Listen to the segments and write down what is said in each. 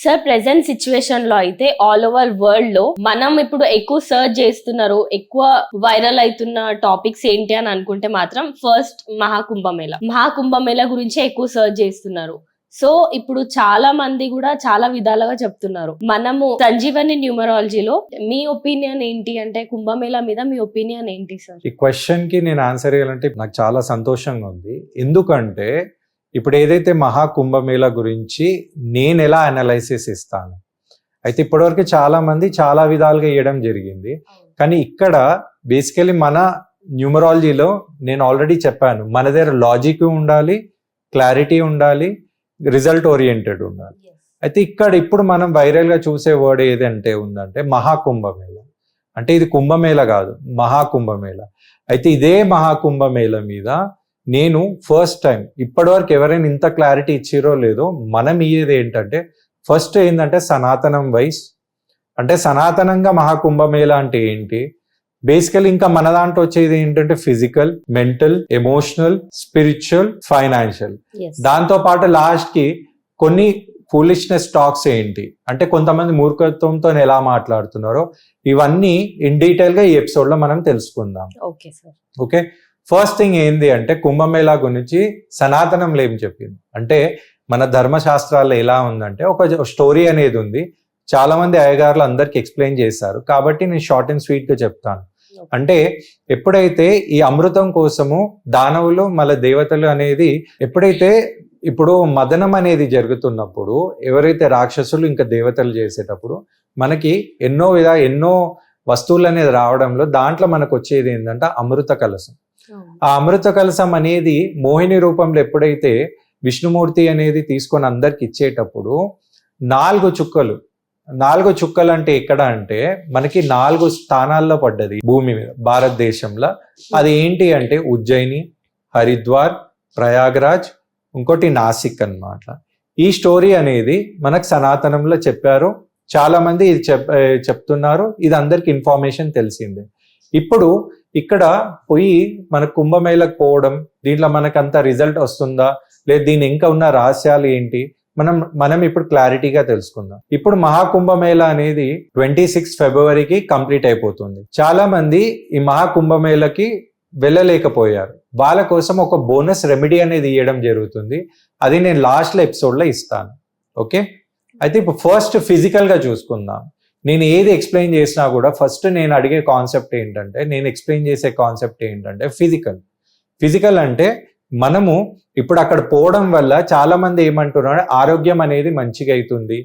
Sir present situation లో అయితే all over world లో మనం ఇప్పుడు ఎక్కువ సర్చ్ చేస్తున్నారు, ఎక్కువ వైరల్ అవుతున్న టాపిక్స్ ఏంటి అని అనుకుంటే మాత్రం ఫస్ట్ మహాకుంభమేళ గురించే ఎక్కువ సర్చ్ చేస్తున్నారు. సో ఇప్పుడు చాలా మంది కూడా చాలా విధాలుగా చెప్తున్నారు. మనము సంజీవని న్యూమరాలజీలో మీ ఒపీనియన్ ఏంటి అంటే కుంభమేళ మీద మీ ఒపీనియన్ ఏంటి సార్? ఈ క్వశ్చన్ కి నేను ఆన్సర్ చేయాలంటే నాకు చాలా సంతోషంగా ఉంది. ఎందుకంటే ఇప్పుడు ఏదైతే మహాకుంభమేళ గురించి నేను ఎలా అనాలైసిస్ ఇస్తాను, అయితే ఇప్పటివరకు చాలా మంది చాలా విధాలుగా ఇవ్వడం జరిగింది. కానీ ఇక్కడ బేసికలీ మన న్యూమరాలజీలో నేను ఆల్రెడీ చెప్పాను, మన దగ్గర లాజిక్ ఉండాలి, క్లారిటీ ఉండాలి, రిజల్ట్ ఓరియంటెడ్ ఉండాలి. అయితే ఇక్కడ ఇప్పుడు మనం వైరల్గా చూసే వర్డ్ ఏదంటే ఉందంటే మహాకుంభమేళ. అంటే ఇది కుంభమేళ కాదు, మహాకుంభమేళ. అయితే ఇదే మహాకుంభమేళ మీద నేను ఫస్ట్ టైం, ఇప్పటివరకు ఎవరైనా ఇంత క్లారిటీ ఇచ్చిరో లేదో, మనం ఇయ్యేది ఏంటంటే ఫస్ట్ ఏంటంటే సనాతనం వైస్, అంటే సనాతనంగా మహాకుంభమేళ అంటే ఏంటి, బేసికల్ ఇంకా మన దాంట్లో వచ్చేది ఏంటంటే physical, mental, emotional, spiritual, financial. దాంతో పాటు లాస్ట్ కి కొన్ని ఫూలిష్నెస్ టాక్స్ ఏంటి అంటే కొంతమంది మూర్ఖత్వంతో ఎలా మాట్లాడుతున్నారో ఇవన్నీ ఇన్ డీటెయిల్ గా ఈ ఎపిసోడ్ లో మనం తెలుసుకుందాం. ఓకే, ఫస్ట్ థింగ్ ఏంది అంటే కుంభమేళ గురించి సనాతనంలో ఏం చెప్పింది అంటే, మన ధర్మశాస్త్రాల్లో ఎలా ఉందంటే ఒక స్టోరీ అనేది ఉంది. చాలా మంది అయ్యగారులు అందరికి ఎక్స్ప్లెయిన్ చేశారు కాబట్టి నేను షార్ట్ అండ్ స్వీట్ గా చెప్తాను. అంటే ఎప్పుడైతే ఈ అమృతం కోసము దానవులు మళ్ళీ దేవతలు అనేది ఎప్పుడైతే ఇప్పుడు మదనం అనేది జరుగుతున్నప్పుడు, ఎవరైతే రాక్షసులు ఇంకా దేవతలు చేసేటప్పుడు మనకి ఎన్నో వస్తువులు అనేది రావడంలో దాంట్లో మనకు వచ్చేది ఏంటంటే అమృత కలశం. ఆ అమృత కలశం అనేది మోహిని రూపంలో ఎప్పుడైతే విష్ణుమూర్తి అనేది తీసుకొని అందరికి ఇచ్చేటప్పుడు 4 చుక్కలు అంటే ఎక్కడ అంటే మనకి 4 స్థానాల్లో పడ్డది భూమి మీద భారతదేశంలో. అది ఏంటి అంటే ఉజ్జయిని, హరిద్వార్, ప్రయాగరాజ్, ఇంకోటి నాసిక్ అన్నమాట. ఈ స్టోరీ అనేది మనకు సనాతనంలో చెప్పారు, చాలా మంది ఇది చెప్తున్నారు, ఇది అందరికి ఇన్ఫర్మేషన్ తెలిసిందే. ఇప్పుడు ఇక్కడ పోయి మన కుంభమేళకు పోవడం, దీంట్లో మనకు అంత రిజల్ట్ వస్తుందా లేదా, దీని ఇంకా ఉన్న రహస్యాలు ఏంటి మనం ఇప్పుడు క్లారిటీగా తెలుసుకుందాం. ఇప్పుడు మహాకుంభమేళ అనేది 26 ఫిబ్రవరికి కంప్లీట్ అయిపోతుంది. చాలా మంది ఈ మహాకుంభమేళకి వెళ్ళలేకపోయారు. వాళ్ళ కోసం ఒక బోనస్ రెమెడీ అనేది ఇవ్వడం జరుగుతుంది. అది నేను లాస్ట్ ఎపిసోడ్లో ఇస్తాను. ఓకే, అయితే ఇప్పుడు ఫస్ట్ ఫిజికల్ గా చూసుకుందాం. నేను ఏది ఎక్స్ప్లెయిన్ చేసినా కూడా ఫస్ట్ నేను అడిగే కాన్సెప్ట్ ఏంటంటే, నేను ఎక్స్ప్లెయిన్ చేసే కాన్సెప్ట్ ఏంటంటే ఫిజికల్ అంటే మనము ఇప్పుడు అక్కడ పోవడం వల్ల చాలా మంది ఏమంటున్నారు, ఆరోగ్యం అనేది మంచిగా అవుతుంది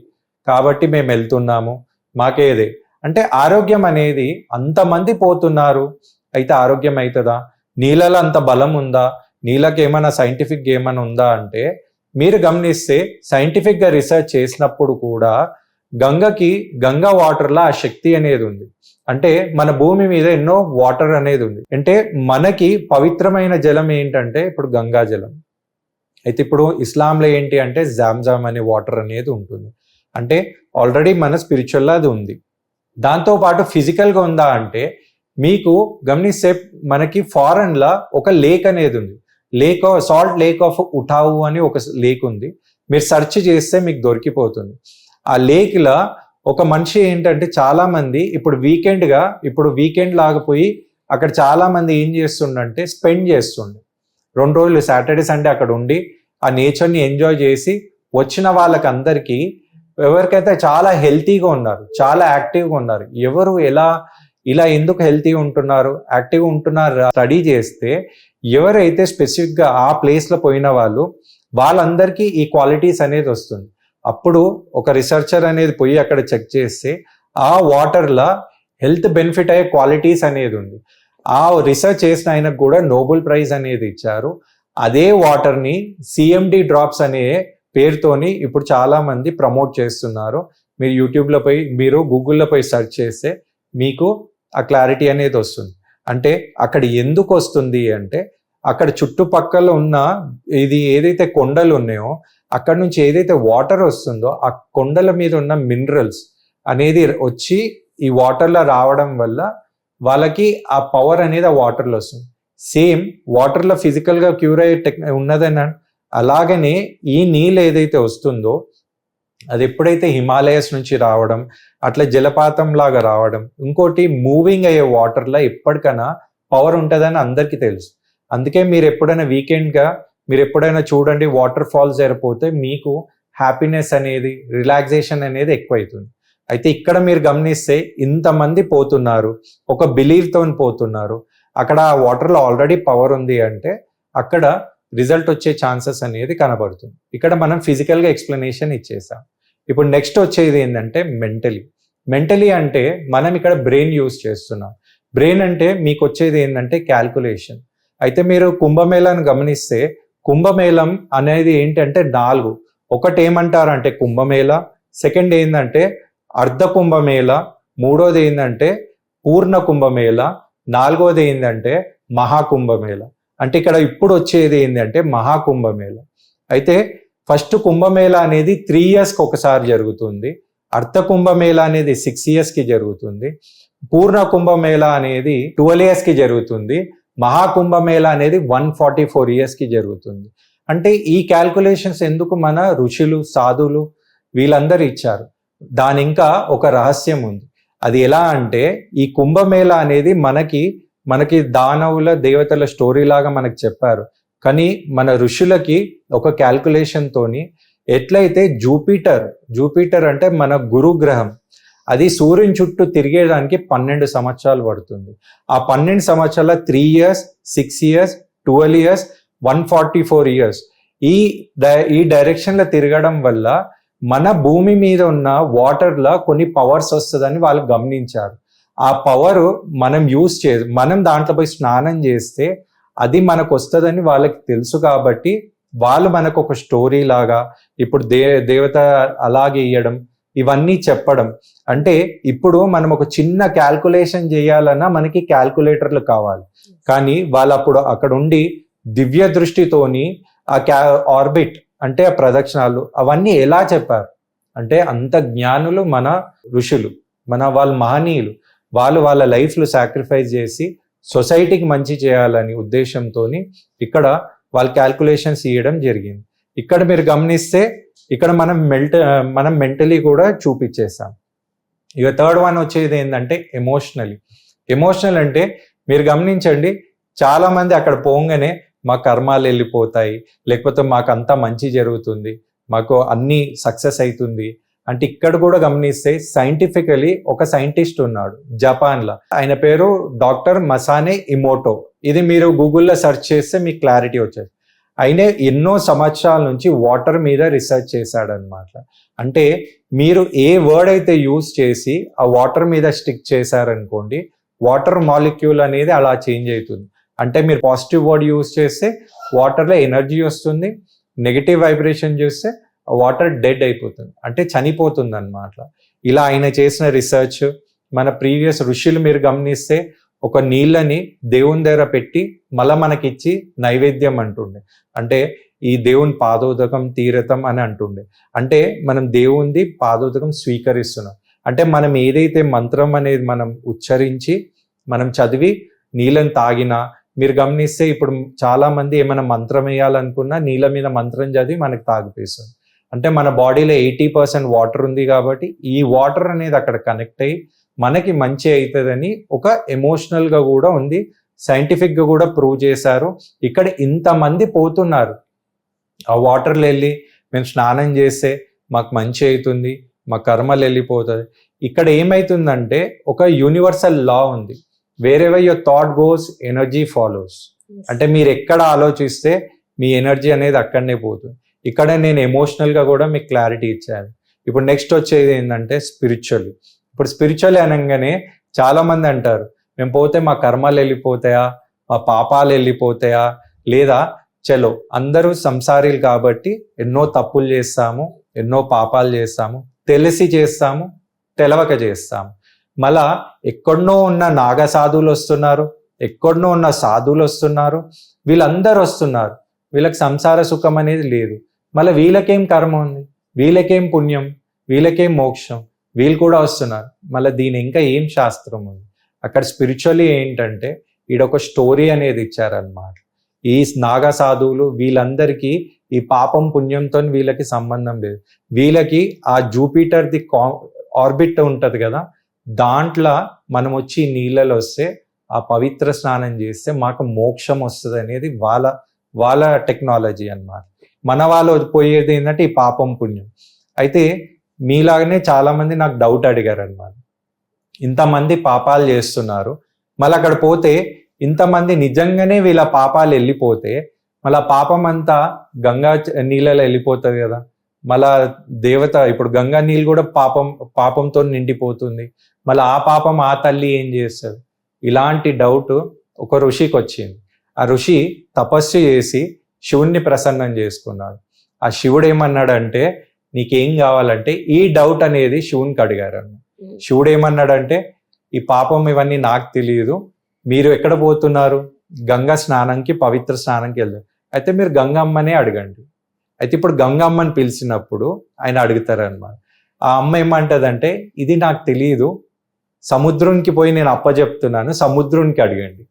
కాబట్టి మేము వెళ్తున్నాము, మాకేదే అంటే ఆరోగ్యం అనేది అంతమంది పోతున్నారు, అయితే ఆరోగ్యం అవుతుందా, నీళ్ళలో అంత బలం ఉందా, నీళ్ళకి ఏమైనా సైంటిఫిక్ ఏమైనా ఉందా అంటే, మీరు గమనిస్తే సైంటిఫిక్ గా రీసెర్చ్ చేసినప్పుడు కూడా గంగా వాటర్లో ఆ శక్తి అనేది ఉంది. అంటే మన భూమి మీద ఎన్నో వాటర్ అనేది ఉంది. అంటే మనకి పవిత్రమైన జలం ఏంటంటే ఇప్పుడు గంగా జలం. అయితే ఇప్పుడు ఇస్లాంలో ఏంటి అంటే జామ్జామ్ అనే వాటర్ అనేది ఉంటుంది. అంటే ఆల్రెడీ మన స్పిరిచువల్ అది ఉంది. దాంతో పాటు ఫిజికల్ గా ఉందా అంటే, మీకు గమనిస్తే మనకి ఫారెన్ లా ఒక లేక్ అనేది ఉంది. సాల్ట్ లేక్ ఆఫ్ ఉఠావు అని ఒక లేక్ ఉంది. మీరు సెర్చ్ చేస్తే మీకు దొరికిపోతుంది. ఆ లేక్ లా ఒక మనిషి ఏంటంటే చాలా మంది ఇప్పుడు వీకెండ్ లాగపోయి అక్కడ చాలా మంది ఏం చేస్తుండంటే స్పెండ్ చేస్తుండే 2 రోజులు సాటర్డే సండే అక్కడ ఉండి ఆ నేచర్ని ఎంజాయ్ చేసి వచ్చిన వాళ్ళకందరికీ, ఎవరికైతే చాలా హెల్తీగా ఉన్నారు, చాలా యాక్టివ్గా ఉన్నారు, ఎవరు ఇలా ఎందుకు హెల్తీగా ఉంటున్నారు, యాక్టివ్గా ఉంటున్నారు స్టడీ చేస్తే, ఎవరైతే స్పెసిఫిక్గా ఆ ప్లేస్లో పోయిన వాళ్ళందరికీ ఈ క్వాలిటీస్ అనేది వస్తుంది. అప్పుడు ఒక రీసెర్చర్ అనేది పోయి అక్కడ చెక్ చేస్తే ఆ వాటర్లో హెల్త్ బెనిఫిట్ అయ్యే క్వాలిటీస్ అనేది ఉంది. ఆ రీసెర్చ్ చేసిన ఆయనకు కూడా నోబెల్ ప్రైజ్ అనేది ఇచ్చారు. అదే వాటర్ని సిఎండి డ్రాప్స్ అనే పేరుతోని ఇప్పుడు చాలా మంది ప్రమోట్ చేస్తున్నారు. మీరు యూట్యూబ్లో పోయి, మీరు గూగుల్లో పోయి సెర్చ్ చేస్తే మీకు ఆ క్లారిటీ అనేది వస్తుంది. అంటే అక్కడ ఎందుకు వస్తుంది అంటే, అక్కడ చుట్టుపక్కల ఉన్న ఇది ఏదైతే కొండలు ఉన్నాయో అక్కడ నుంచి ఏదైతే వాటర్ వస్తుందో ఆ కొండల మీద ఉన్న మినరల్స్ అనేది వచ్చి ఈ వాటర్లో రావడం వల్ల వాళ్ళకి ఆ పవర్ అనేది ఆ వాటర్లో వస్తుంది. సేమ్ వాటర్లో ఫిజికల్గా క్యూర్ అయ్యే ఉన్నదని అలాగనే ఈ నీళ్ళు ఏదైతే వస్తుందో అది ఎప్పుడైతే హిమాలయస్ నుంచి రావడం, అట్లా జలపాతం లాగా రావడం, ఇంకోటి మూవింగ్ అయ్యే వాటర్లో ఎప్పటికైనా పవర్ ఉంటుందని అందరికీ తెలుసు. అందుకే మీరు ఎప్పుడైనా వీకెండ్గా మీరు ఎప్పుడైనా చూడండి, వాటర్ ఫాల్స్ జరిగిపోతే మీకు హ్యాపీనెస్ అనేది, రిలాక్సేషన్ అనేది ఎక్కువైతుంది. అయితే ఇక్కడ మీరు గమనిస్తే ఇంతమంది పోతున్నారు, ఒక బిలీవ్తో పోతున్నారు. అక్కడ ఆ వాటర్లో ఆల్రెడీ పవర్ ఉంది అంటే అక్కడ రిజల్ట్ వచ్చే ఛాన్సెస్ అనేది కనబడుతుంది. ఇక్కడ మనం ఫిజికల్గా ఎక్స్ప్లెనేషన్ ఇచ్చేసాం. ఇప్పుడు నెక్స్ట్ వచ్చేది ఏంటంటే మెంటలీ అంటే మనం ఇక్కడ బ్రెయిన్ యూజ్ చేస్తున్నాం. బ్రెయిన్ అంటే మీకు వచ్చేది ఏంటంటే క్యాల్కులేషన్. అయితే మీరు కుంభమేళాను గమనిస్తే కుంభమేళం అనేది ఏంటంటే 4. ఒకటి ఏమంటారంటే కుంభమేళ, సెకండ్ ఏంటంటే అర్ధ కుంభమేళ, మూడోది ఏంటంటే పూర్ణ కుంభమేళ, నాలుగోది ఏంటంటే మహాకుంభమేళ. అంటే ఇక్కడ ఇప్పుడు వచ్చేది ఏంటంటే మహాకుంభమేళ. అయితే ఫస్ట్ కుంభమేళ అనేది 3 yearsకి ఒకసారి జరుగుతుంది. అర్ధ కుంభమేళ అనేది 6 yearsకి జరుగుతుంది. పూర్ణ కుంభమేళ అనేది 12 yearsకి జరుగుతుంది. మహాకుంభమేళ అనేది 144 yearsకి జరుగుతుంది. అంటే ఈ క్యాల్కులేషన్స్ ఎందుకు మన ఋషులు, సాధువులు వీళ్ళందరూ ఇచ్చారు. దాని ఇంకా ఒక రహస్యం ఉంది. అది ఎలా అంటే ఈ కుంభమేళ అనేది మనకి దానవుల, దేవతల స్టోరీ లాగా మనకు చెప్పారు. కానీ మన ఋషులకి ఒక క్యాల్కులేషన్ తోని ఎట్లయితే జూపిటర్ అంటే మన గురుగ్రహం, అది సూర్యుని చుట్టూ తిరిగేదానికి 12 సంవత్సరాలు పడుతుంది. ఆ 12 సంవత్సరాల 3 years, 6 years, 12 years, 144 years ఈ డైరెక్షన్లో తిరగడం వల్ల మన భూమి మీద ఉన్న వాటర్లో కొన్ని పవర్స్ వస్తుందని వాళ్ళు గమనించారు. ఆ పవర్ మనం దాంట్లో పోయి స్నానం చేస్తే అది మనకు వస్తుందని వాళ్ళకి తెలుసు. కాబట్టి వాళ్ళు మనకు ఒక స్టోరీ లాగా ఇప్పుడు దేవత అలాగే ఇయ్యడం, ఇవన్నీ చెప్పడం. అంటే ఇప్పుడు మనం ఒక చిన్న క్యాల్కులేషన్ చేయాలన్నా మనకి క్యాల్కులేటర్లు కావాలి. కానీ వాళ్ళు అప్పుడు అక్కడ ఉండి దివ్య దృష్టితోని ఆ ఆర్బిట్ అంటే ఆ ప్రదక్షిణాలు అవన్నీ ఎలా చెప్పారు అంటే అంత జ్ఞానులు మన ఋషులు, వాళ్ళ మహనీయులు. వాళ్ళ లైఫ్లు సాక్రిఫైస్ చేసి సొసైటీకి మంచి చేయాలని ఉద్దేశంతో ఇక్కడ వాళ్ళ క్యాల్కులేషన్స్ ఇవ్వడం జరిగింది. ఇక్కడ మీరు గమనిస్తే ఇక్కడ మనం మెంటలీ కూడా చూపించేసాం. ఇక థర్డ్ వన్ వచ్చేది ఏంటంటే ఎమోషనల్ అంటే మీరు గమనించండి, చాలా మంది అక్కడ పోగానే మా కర్మాలు వెళ్ళిపోతాయి, లేకపోతే మాకు అంతా మంచి జరుగుతుంది, మాకు అన్ని సక్సెస్ అవుతుంది అంటే ఇక్కడ కూడా గమనిస్తే సైంటిఫికలీ ఒక సైంటిస్ట్ ఉన్నాడు జపాన్లో, ఆయన పేరు డాక్టర్ మసానే ఇమోటో. ఇది మీరు గూగుల్లో సెర్చ్ చేస్తే మీకు క్లారిటీ వచ్చేది. ఆయన ఎన్నో సంవత్సరాల నుంచి వాటర్ మీద రీసెర్చ్ చేశాడనమాట. అంటే మీరు ఏ వర్డ్ అయితే యూజ్ చేసి ఆ వాటర్ మీద స్టిక్ చేశారనుకోండి, వాటర్ మాలిక్యూల్ అనేది అలా చేంజ్ అవుతుంది. అంటే మీరు పాజిటివ్ వర్డ్ యూజ్ చేస్తే వాటర్లో ఎనర్జీ వస్తుంది, నెగిటివ్ వైబ్రేషన్ చూస్తే వాటర్ డెడ్ అయిపోతుంది, అంటే చనిపోతుంది అన్నమాట. ఇలా ఆయన చేసిన రీసెర్చ్, మన ప్రీవియస్ ఋషులు మీరు గమనిస్తే ఒక నీళ్ళని దేవుని దగ్గర పెట్టి మళ్ళీ మనకిచ్చి నైవేద్యం అంటుండే. అంటే ఈ దేవుని పాదోదకం తీరతం అని అంటుండే. అంటే మనం దేవుంది పాదోదకం స్వీకరిస్తున్నాం. అంటే మనం ఏదైతే మంత్రం అనేది మనం ఉచ్చరించి మనం చదివి నీళ్ళని తాగినా, మీరు గమనిస్తే ఇప్పుడు చాలా మంది ఏమైనా మంత్రం వేయాలనుకున్నా నీళ్ళ మీద మంత్రం చదివి మనకు తాగిపిస్తుంది. అంటే మన బాడీలో 80% వాటర్ ఉంది కాబట్టి ఈ వాటర్ అనేది అక్కడ కనెక్ట్ అయ్యి మనకి మంచి అవుతుందని ఒక ఎమోషనల్గా కూడా ఉంది, సైంటిఫిక్గా కూడా ప్రూవ్ చేశారు. ఇక్కడ ఇంతమంది పోతున్నారు, ఆ వాటర్లో వెళ్ళి మేము స్నానం చేస్తే మాకు మంచి అవుతుంది, మా కర్మలు వెళ్ళిపోతుంది. ఇక్కడ ఏమవుతుందంటే ఒక యూనివర్సల్ లా ఉంది, wherever your thought goes energy follows. అంటే మీరు ఎక్కడ ఆలోచిస్తే మీ ఎనర్జీ అనేది అక్కడనే పోతుంది. ఇక్కడ నేను ఎమోషనల్గా కూడా మీకు క్లారిటీ ఇచ్చాను. ఇప్పుడు నెక్స్ట్ వచ్చేది ఏంటంటే స్పిరిచువల్. ఇప్పుడు స్పిరిచువల్ అనగానే చాలామంది అంటారు మేము పోతే మా కర్మలు వెళ్ళిపోతాయా, మా పాపాలు వెళ్ళిపోతాయా, లేదా చలో అందరూ సంసారీలు కాబట్టి ఎన్నో తప్పులు చేస్తాము, ఎన్నో పాపాలు చేస్తాము, తెలిసి చేస్తాము, తెలవక చేస్తాము. మళ్ళా ఎక్కడనో ఉన్న నాగ సాధువులు వస్తున్నారు, ఎక్కడనో ఉన్న సాధువులు వస్తున్నారు, వీళ్ళందరూ వస్తున్నారు, వీళ్ళకి సంసార సుఖం అనేది లేదు. మళ్ళీ వీళ్ళకేం కర్మ ఉంది, వీళ్ళకేం పుణ్యం, వీళ్ళకేం మోక్షం, వీళ్ళు కూడా వస్తున్నారు. మళ్ళీ దీని ఇంకా ఏం శాస్త్రం ఉంది అక్కడ? స్పిరిచువల్లీ ఏంటంటే ఈడొక స్టోరీ అనేది ఇచ్చారనమాట. ఈ నాగ సాధువులు వీళ్ళందరికీ ఈ పాపం పుణ్యంతో వీళ్ళకి సంబంధం లేదు. వీళ్ళకి ఆ జూపిటర్ది ఆర్బిట్ ఉంటది కదా, దాంట్లో మనం వచ్చి నీళ్ళలో వస్తే ఆ పవిత్ర స్నానం చేస్తే మాకు మోక్షం వస్తుంది అనేది వాళ్ళ టెక్నాలజీ అన్నమాట. మన వాళ్ళు పోయేది ఏంటంటే ఈ పాపం పుణ్యం. అయితే మీలాగనే చాలా మంది నాకు డౌట్ అడిగారు అనమాట, ఇంతమంది పాపాలు చేస్తున్నారు, మళ్ళీ అక్కడ పోతే ఇంతమంది నిజంగానే వీళ్ళ పాపాలు వెళ్ళిపోతే మళ్ళీ పాపం అంతా గంగా నీళ్ళలో వెళ్ళిపోతుంది కదా, మళ్ళా దేవత ఇప్పుడు గంగా నీళ్ళు కూడా పాపంతో నిండిపోతుంది, మళ్ళీ ఆ పాపం ఆ తల్లి ఏం చేస్తుంది? ఇలాంటి డౌట్ ఒక ఋషికి వచ్చింది. ఆ ఋషి తపస్సు చేసి శివుణ్ణి ప్రసన్నం చేసుకున్నాడు. ఆ శివుడు ఏమన్నాడంటే, నీకేం కావాలంటే, ఈ డౌట్ అనేది శివునికి అడిగారు. శివుడు ఏమన్నాడంటే, ఈ పాపం ఇవన్నీ నాకు తెలియదు, మీరు ఎక్కడ పోతున్నారు? గంగా స్నానంకి, పవిత్ర స్నానంకి వెళ్తారు, అయితే మీరు గంగమ్మనే అడగండి. అయితే ఇప్పుడు గంగమ్మని పిలిచినప్పుడు ఆయన అడుగుతారనమాట. ఆ అమ్మ ఏమంటదంటే, ఇది నాకు తెలియదు, సముద్రానికి పోయి నేను అప్పచెప్తున్నాను, సముద్రునికి అడగండి.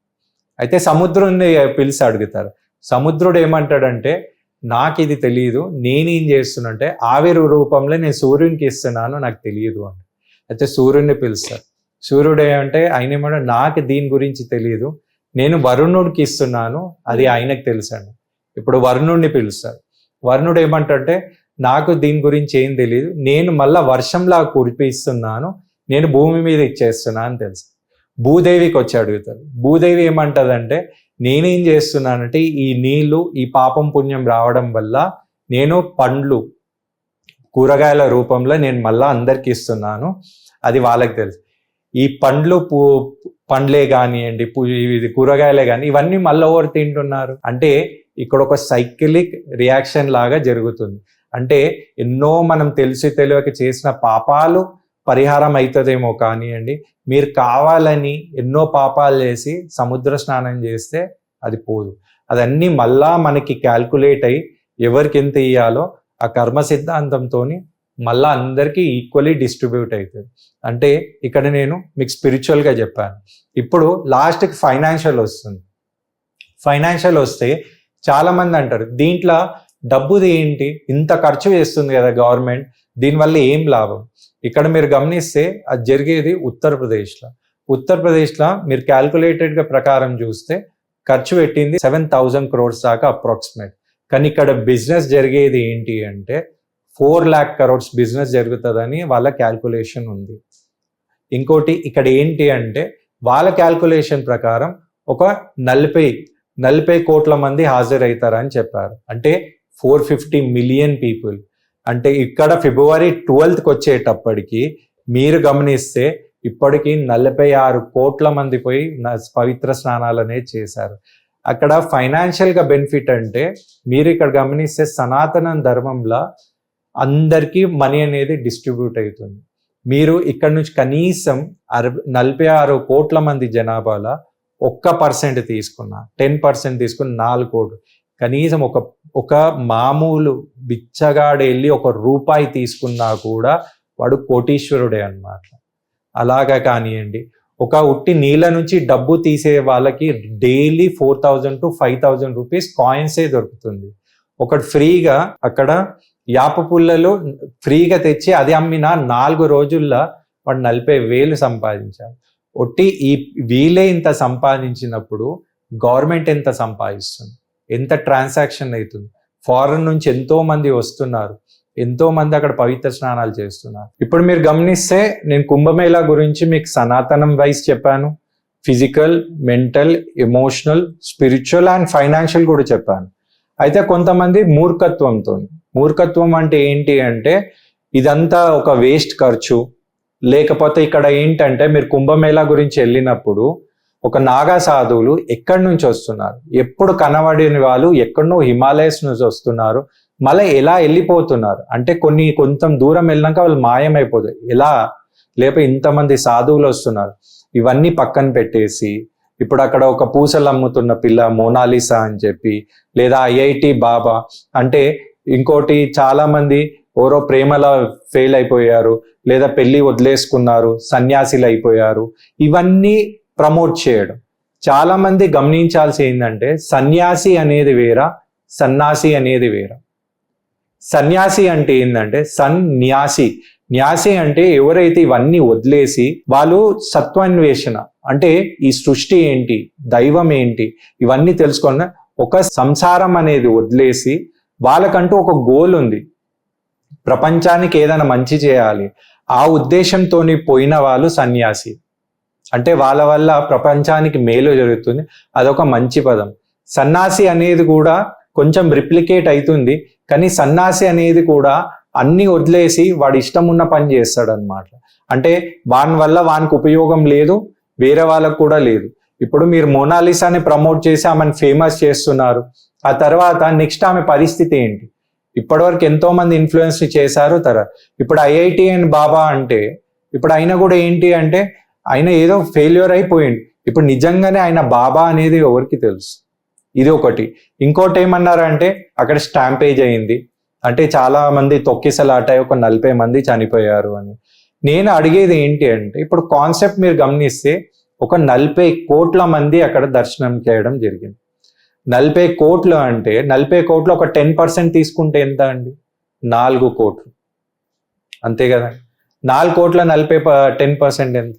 అయితే సముద్రుని పిలిచి అడుగుతారు. సముద్రుడు ఏమంటాడంటే, నాకు ఇది తెలియదు, నేనేం చేస్తున్నంటే ఆవిరి రూపంలో నేను సూర్యునికి ఇస్తున్నాను, నాకు తెలియదు అని. అయితే సూర్యుడిని పిలుస్తారు. సూర్యుడు ఏమంటే ఆయన ఏమంటే, నాకు దీని గురించి తెలియదు, నేను వరుణుడికి ఇస్తున్నాను, అది ఆయనకు తెలుసండి. ఇప్పుడు వరుణుడిని పిలుస్తారు. వరుణుడు ఏమంటే, నాకు దీని గురించి ఏం తెలియదు, నేను మళ్ళా వర్షంలా కురిపిస్తున్నాను, నేను భూమి మీద ఇచ్చేస్తున్నాను అని తెలుసు. భూదేవికి వచ్చి అడుగుతారు. భూదేవి ఏమంటదంటే, నేనేం చేస్తున్నానంటే ఈ నీళ్లు, ఈ పాపం పుణ్యం రావడం వల్ల నేను పండ్లు, కూరగాయల రూపంలో నేను మళ్ళా అందరికి ఇస్తున్నాను, అది వాళ్ళకి తెలుసు. ఈ పండ్లు పండ్లే కానివ్వండి, ఇది కూరగాయలే కానీ ఇవన్నీ మళ్ళీ ఎవరు తింటున్నారు అంటే, ఇక్కడ ఒక సైక్లిక్ రియాక్షన్ లాగా జరుగుతుంది. అంటే ఎన్నో మనం తెలియక చేసిన పాపాలు పరిహారం అవుతుందేమో కానివ్వండి, మీరు కావాలని ఎన్నో పాపాలు చేసి సముద్ర స్నానం చేస్తే అది పోదు. అదన్నీ మళ్ళా మనకి క్యాల్కులేట్ అయ్యి ఎవరికి ఎంత ఇయ్యాలో ఆ కర్మ సిద్ధాంతంతో మళ్ళా అందరికీ ఈక్వల్లీ డిస్ట్రిబ్యూట్ అవుతుంది. అంటే ఇక్కడ నేను మీకు స్పిరిచువల్గా చెప్పాను. ఇప్పుడు లాస్ట్కి ఫైనాన్షియల్ వస్తుంది. ఫైనాన్షియల్ వస్తే చాలామంది అంటారు, దీంట్లో డబ్బుది ఏంటి, ఇంత ఖర్చు చేస్తుంది కదా గవర్నమెంట్, దీనివల్ల ఏం లాభం? ఇక్కడ మీరు గమనిస్తే అది జరిగేది ఉత్తరప్రదేశ్లో మీరు క్యాల్కులేటెడ్గా ప్రకారం చూస్తే ఖర్చు పెట్టింది 7,000 crores దాకా అప్రాక్సిమేట్. కానీ ఇక్కడ బిజినెస్ జరిగేది ఏంటి అంటే 4 lakh crores బిజినెస్ జరుగుతుందని వాళ్ళ క్యాల్కులేషన్ ఉంది. ఇంకోటి ఇక్కడ ఏంటి అంటే వాళ్ళ క్యాల్కులేషన్ ప్రకారం ఒక 40 కోట్ల మంది హాజరవుతారని చెప్పారు. అంటే 450 million పీపుల్. అంటే ఇక్కడ February 12th వచ్చేటప్పటికి మీరు గమనిస్తే ఇప్పటికీ 46 కోట్ల మంది పోయి పవిత్ర స్నానాలు అనేది చేశారు. అక్కడ ఫైనాన్షియల్గా బెనిఫిట్ అంటే మీరు ఇక్కడ గమనిస్తే సనాతన ధర్మంలో అందరికీ మనీ అనేది డిస్ట్రిబ్యూట్ అవుతుంది. మీరు ఇక్కడ నుంచి కనీసం 46 కోట్ల మంది జనాభాలో 1% తీసుకున్నా, 10% తీసుకుని 4 కోట్లు, కనీసం ఒక మామూలు బిచ్చగాడు వెళ్ళి 1 రూపాయి తీసుకున్నా కూడా వాడు కోటీశ్వరుడే అన్నమాట. అలాగా కానివ్వండి, ఒక ఉట్టి నీళ్ళ నుంచి డబ్బు తీసే వాళ్ళకి డైలీ 4,000 to 5,000 రూపీస్ కాయిన్సే దొరుకుతుంది. ఒకటి ఫ్రీగా అక్కడ యాప పుల్లలు ఫ్రీగా తెచ్చి అది అమ్మిన 4 రోజుల్లో వాడు 40,000 సంపాదించాడు. ఒట్టి వీళ్ళే ఇంత సంపాదించినప్పుడు గవర్నమెంట్ ఎంత సంపాదిస్తుంది, ఎంత ట్రాన్సాక్షన్ అవుతుంది? ఫారెన్ నుంచి ఎంతో మంది వస్తున్నారు, ఎంతో మంది అక్కడ పవిత్ర స్నానాలు చేస్తున్నారు. ఇప్పుడు మీరు గమనిస్తే నేను కుంభమేళా గురించి మీకు సనాతనం వైజ్ చెప్పాను, physical, mental, emotional, spiritual and financial కూడా చెప్పాను. అయితే కొంతమంది మూర్ఖత్వం అంటే ఏంటి అంటే ఇదంతా ఒక వేస్ట్ ఖర్చు, లేకపోతే ఇక్కడ ఏంటంటే మీరు కుంభమేళా గురించి వెళ్ళినప్పుడు ఒక నాగా సాధువులు ఎక్కడి నుంచి వస్తున్నారు, ఎప్పుడు కనబడిన వాళ్ళు ఎక్కడనో హిమాలయస్ నుంచి వస్తున్నారు, మళ్ళీ ఎలా వెళ్ళిపోతున్నారు అంటే కొంచెం దూరం వెళ్ళినాక వాళ్ళు మాయమైపోతారు. ఎలా లేకపోతే ఇంతమంది సాధువులు వస్తున్నారు, ఇవన్నీ పక్కన పెట్టేసి ఇప్పుడు అక్కడ ఒక పూసలు అమ్ముతున్న పిల్ల మోనాలిసా అని చెప్పి, లేదా ఐఐటి బాబా అంటే ఇంకోటి చాలా మంది ఎవరో ప్రేమలో ఫెయిల్ అయిపోయారు, లేదా పెళ్లి వదిలేసుకున్నారు, సన్యాసిలు అయిపోయారు, ఇవన్నీ ప్రమోట్ చేయడం. చాలా మంది గమనించాల్సి ఏంటంటే సన్యాసి అనేది వేరా, సన్నాసి అనేది వేరా. సన్యాసి అంటే ఏంటంటే సన్యాసి. న్యాసి అంటే ఎవరైతే ఇవన్నీ వదిలేసి వాళ్ళు సత్వాన్వేషణ అంటే ఈ సృష్టి ఏంటి, దైవం ఏంటి, ఇవన్నీ తెలుసుకున్న ఒక సంసారం అనేది వదిలేసి వాళ్ళకంటూ ఒక గోల్ ఉంది, ప్రపంచానికి ఏదైనా మంచి చేయాలి, ఆ ఉద్దేశంతో పోయిన వాళ్ళు సన్యాసి. అంటే వాళ్ళ వల్ల ప్రపంచానికి మేలు జరుగుతుంది, అదొక మంచి పదం. సన్యాసి అనేది కూడా కొంచెం రిప్లికేట్ అవుతుంది, కానీ సన్యాసి అనేది కూడా అన్ని వదిలేసి వాడి ఇష్టం ఉన్న పని చేస్తాడు అనమాట. అంటే వాని వల్ల వానికి ఉపయోగం లేదు, వేరే వాళ్ళకు కూడా లేదు. ఇప్పుడు మీరు మోనాలిసాని ప్రమోట్ చేసి ఆమెను ఫేమస్ చేస్తున్నారు, ఆ తర్వాత నెక్స్ట్ ఆమె పరిస్థితి ఏంటి? ఇప్పటివరకు ఎంతో మంది ఇన్ఫ్లుయెన్స్ చేశారు. ఇప్పుడు IITN బాబా అంటే ఇప్పుడు ఆయన కూడా ఏంటి అంటే ఆయన ఏదో ఫెయిల్యూర్ అయిపోయింది. ఇప్పుడు నిజంగానే ఆయన బాబా అనేది ఎవరికి తెలుసు? ఇది ఒకటి. ఇంకోటి ఏమన్నారంటే అక్కడ స్టాంపేజ్ అయింది, అంటే చాలా మంది తొక్కిసలాట, ఒక 40 మంది చనిపోయారు అని. నేను అడిగేది ఏంటి అంటే ఇప్పుడు కాన్సెప్ట్ మీరు గమనిస్తే ఒక 40 కోట్ల మంది అక్కడ దర్శనం చేయడం జరిగింది. 40 కోట్లు అంటే 40 కోట్లు ఒక 10% తీసుకుంటే ఎంత అండి? 4 కోట్లు, అంతే కదా? 4 కోట్ల 10% ఎంత?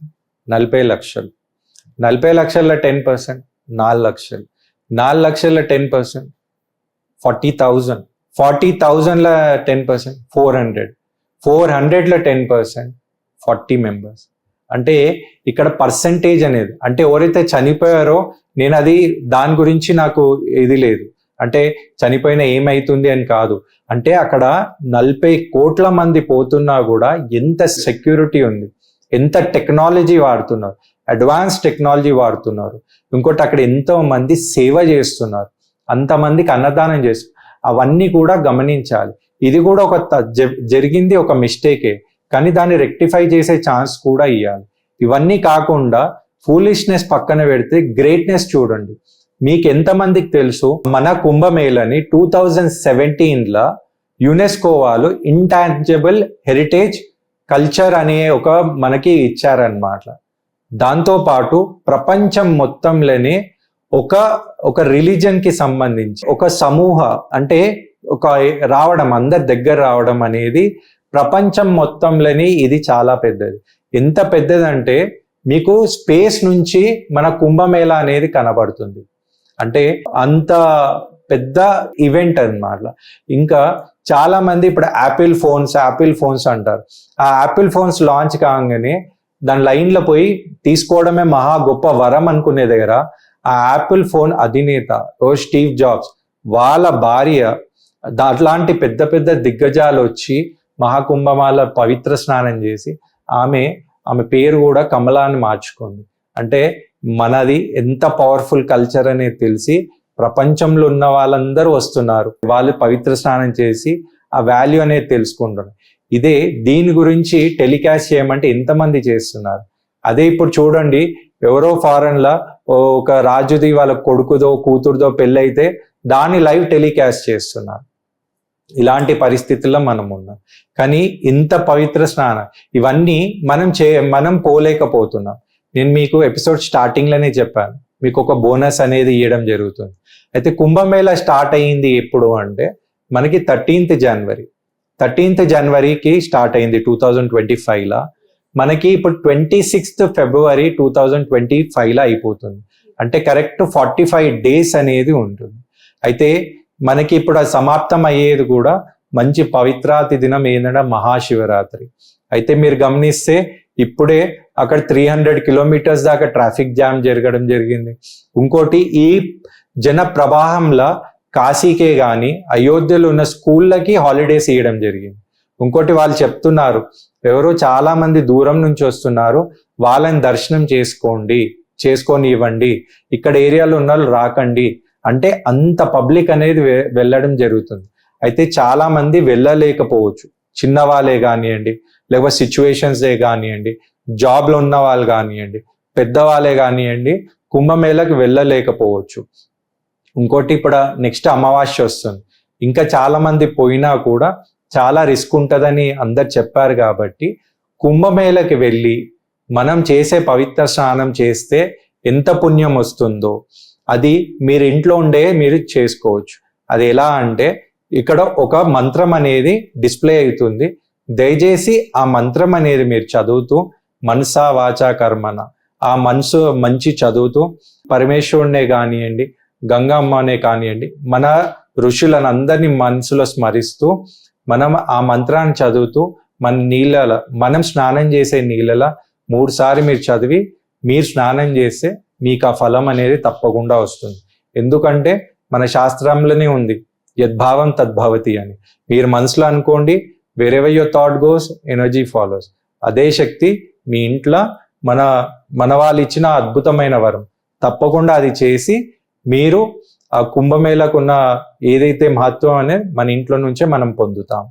40 లక్షలు. 40 లక్షల 10% 4 లక్షలు. 4 లక్షల 10% 40,000. 40,000ల 10% 400. 400ల 10% 40 మెంబర్స్. అంటే ఇక్కడ పర్సంటేజ్ అనేది అంటే ఎవరైతే చనిపోయారో, నేను అది దాని గురించి నాకు ఇది లేదు, అంటే చనిపోయిన ఏమైతుంది అని కాదు, అంటే అక్కడ 40 కోట్ల మంది పోతున్నా కూడా ఎంత సెక్యూరిటీ ఉంది, ఎంత టెక్నాలజీ వాడుతున్నారు, అడ్వాన్స్ టెక్నాలజీ వాడుతున్నారు. ఇంకోటి అక్కడ ఎంతో మంది సేవ చేస్తున్నారు, అంతమందికి అన్నదానం చేస్తున్నారు. అవన్నీ కూడా గమనించాలి. ఇది కూడా ఒక జరిగింది ఒక మిస్టేకే, కానీ దాన్ని రెక్టిఫై చేసే ఛాన్స్ కూడా ఇవ్వాలి. ఇవన్నీ కాకుండా ఫూలిష్నెస్ పక్కన పెడితే గ్రేట్నెస్ చూడండి. మీకు ఎంతమందికి తెలుసు మన కుంభమేళని 2017లో యునెస్కో వాళ్ళు ఇంటాంజిబుల్ హెరిటేజ్ కల్చర్ అనే ఒక మనకి ఇచ్చారన్నమాట. దాంతోపాటు ప్రపంచం మొత్తంలోనే ఒక రిలీజన్ కి సంబంధించి ఒక సమూహ అంటే ఒక రావడం, అందరి దగ్గర రావడం అనేది ప్రపంచం మొత్తంలోని ఇది చాలా పెద్దది. ఎంత పెద్దదంటే మీకు స్పేస్ నుంచి మన కుంభమేళా అనేది కనబడుతుంది, అంటే అంత పెద్ద ఈవెంట్ అన్నమాట. ఇంకా చాలా మంది ఇప్పుడు యాపిల్ ఫోన్స్ అంటారు. ఆ యాపిల్ ఫోన్స్ లాంచ్ కాగానే దాని లైన్లో పోయి తీసుకోవడమే మహా గొప్ప వరం అనుకునే దగ్గర ఆ యాపిల్ ఫోన్ అధినేత స్టీవ్ జాబ్స్ వాళ్ళ భార్య అట్లాంటి పెద్ద పెద్ద దిగ్గజాలు వచ్చి మహాకుంభమాల పవిత్ర స్నానం చేసి ఆమె పేరు కూడా కమలాన్ని మార్చుకుంది. అంటే మనది ఎంత పవర్ఫుల్ కల్చర్ అనేది తెలిసి ప్రపంచంలో ఉన్న వాళ్ళందరూ వస్తున్నారు, వాళ్ళు పవిత్ర స్నానం చేసి ఆ వాల్యూ అనేది తెలుసుకుంటున్నారు. దీని గురించి టెలికాస్ట్ చేయమంటే ఎంతమంది చేస్తున్నారు. అదే ఇప్పుడు చూడండి, ఎవరో ఫారెన్లో ఒక రాజుది వాళ్ళ కొడుకుదో కూతురుదో పెళ్ళైతే దాన్ని లైవ్ టెలికాస్ట్ చేస్తున్నారు. ఇలాంటి పరిస్థితుల్లో మనం ఉన్నాం. కానీ ఇంత పవిత్ర స్నానం ఇవన్నీ మనం పోలేకపోతున్నాం. నేను మీకు ఎపిసోడ్ స్టార్టింగ్లోనే చెప్పాను, మీకు ఒక బోనస్ అనేది ఇవ్వడం జరుగుతుంది. అయితే కుంభమేళా స్టార్ట్ అయ్యింది ఎప్పుడు అంటే మనకి 13th జనవరికి స్టార్ట్ అయింది 2025లో. మనకి ఇప్పుడు 26th ఫిబ్రవరి 2025లో అయిపోతుంది. అంటే కరెక్ట్ 45 days అనేది ఉంటుంది. అయితే మనకి ఇప్పుడు సమాప్తం అయ్యేది కూడా మంచి పవిత్రాతి దినం ఏంటంటే మహాశివరాత్రి. అయితే మీరు గమనిస్తే ఇప్పుడే అక్కడ 300 kilometers దాకా ట్రాఫిక్ జామ్ జరగడం జరిగింది. ఇంకోటి ఈ జన ప్రవాహంలో కాశీకే కానీ అయోధ్యలో ఉన్న స్కూళ్ళకి హాలిడేస్ ఇవ్వడం జరిగింది. ఇంకోటి వాళ్ళు చెప్తున్నారు, ఎవరో చాలా మంది దూరం నుంచి వస్తున్నారు, వాళ్ళని దర్శనం చేసుకొని ఇవ్వండి, ఇక్కడ ఏరియాలో ఉన్న వాళ్ళు రాకండి అంటే అంత పబ్లిక్ అనేది వెళ్ళడం జరుగుతుంది. అయితే చాలా మంది వెళ్ళలేకపోవచ్చు, చిన్నవాళ్ళే కానివ్వండి, లేకపోతే సిచ్యువేషన్సే కానివ్వండి, జాబ్లో ఉన్న వాళ్ళు కానివ్వండి, పెద్దవాళ్ళే కానివ్వండి, కుంభమేళకి వెళ్ళలేకపోవచ్చు. ఇంకోటి ఇప్పుడు నెక్స్ట్ అమావాస్య వస్తుంది, ఇంకా చాలా మంది పోయినా కూడా చాలా రిస్క్ ఉంటుందని అందరు చెప్పారు. కాబట్టి కుంభమేళకి వెళ్ళి మనం చేసే పవిత్ర స్నానం చేస్తే ఎంత పుణ్యం వస్తుందో అది మీరు ఇంట్లో ఉండే మీరు చేసుకోవచ్చు. అది ఎలా అంటే ఇక్కడ ఒక మంత్రం అనేది డిస్ప్లే అవుతుంది. దయచేసి ఆ మంత్రం అనేది మీరు చదువుతూ మనసా వాచా కర్మన ఆ మనసు మంచి చదువుతూ పరమేశ్వరునే కానివ్వండి, గంగమ్మనే కానివ్వండి, మన ఋషులను అందరినీ మనసులో స్మరిస్తూ మనం ఆ మంత్రాన్ని చదువుతూ మనం స్నానం చేసే నీళ్ళలా 3 సార్లు మీరు చదివి మీరు స్నానం చేస్తే మీకు ఆ ఫలం అనేది తప్పకుండా వస్తుంది. ఎందుకంటే మన శాస్త్రంలోనే ఉంది యద్భావం తద్భవతి అని. మీరు మనసులో అనుకోండి, wherever your thought goes energy follows. అదే శక్తి మీ ఇంట్లో మన వాళ్ళు ఇచ్చిన అద్భుతమైన వరం. తప్పకుండా అది చేసి మీరు ఆ కుంభమేళకున్న ఏదైతే మహత్వం అనేది మన ఇంట్లో నుంచే మనం పొందుతాం.